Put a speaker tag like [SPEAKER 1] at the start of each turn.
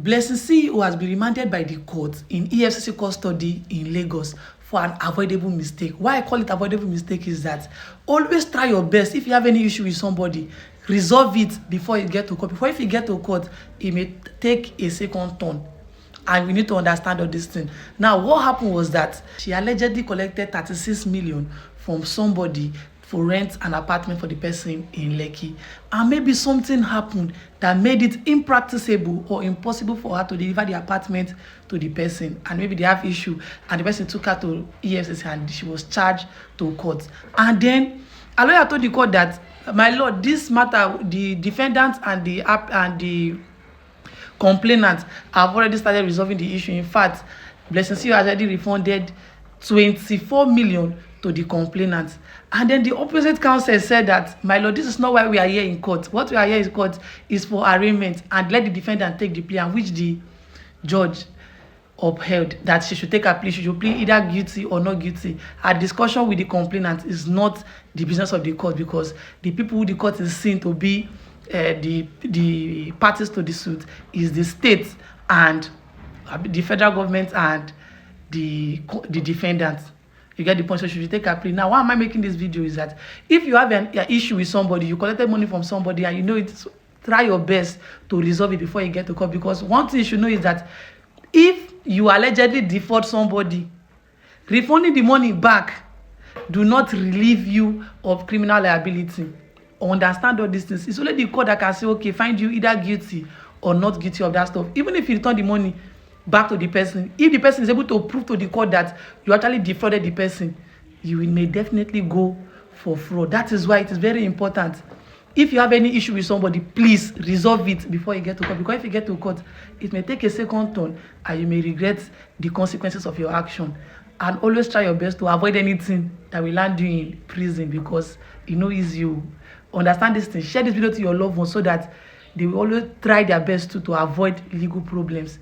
[SPEAKER 1] Blessing CEO has been remanded by the court in EFCC custody in Lagos for an avoidable mistake. Why I call it avoidable mistake is that always try your best. If you have any issue with somebody, resolve it before you get to court. Before if you get to court, it may take a second turn. And we need to understand all this thing. Now, what happened was that she allegedly collected 36 million from somebody for rent an apartment for the person in Lekki, and maybe something happened that made it impracticable or impossible for her to deliver the apartment to the person, and maybe they have issue and the person took her to EFCC and she was charged to court. And then a lawyer told the court that, my lord, this matter, the defendant and the complainant have already started resolving the issue. In fact, Blessing CEO has already refunded 24 million to the complainant. And then the opposite counsel said that, my lord, this is not why we are here in court. What we are here in court is for arraignment, and let the defendant take the plea, and which the judge upheld that she should take her plea. She should plead either guilty or not guilty. Her discussion with the complainant is not the business of the court, because the people who the court is seen to be the parties to the suit is the state and the federal government and the defendant. You get the point. So should you take a plea? Now, why am I making this video is that if you have an issue with somebody, you collected money from somebody and you know it, try your best to resolve it before you get to court. Because one thing you should know is that if you allegedly default somebody, refunding the money back do not relieve you of criminal liability. Understand all these things. It's only the court that can say, okay, find you either guilty or not guilty of that stuff. Even if you return the money back to the person, if the person is able to prove to the court that you actually defrauded the person, you may definitely go for fraud. That is why it is very important. If you have any issue with somebody, please resolve it before you get to court. Because if you get to court, it may take a second turn and you may regret the consequences of your action. And always try your best to avoid anything that will land you in prison, because it no easy. You understand this thing. Share this video to your loved ones so that they will always try their best to avoid legal problems.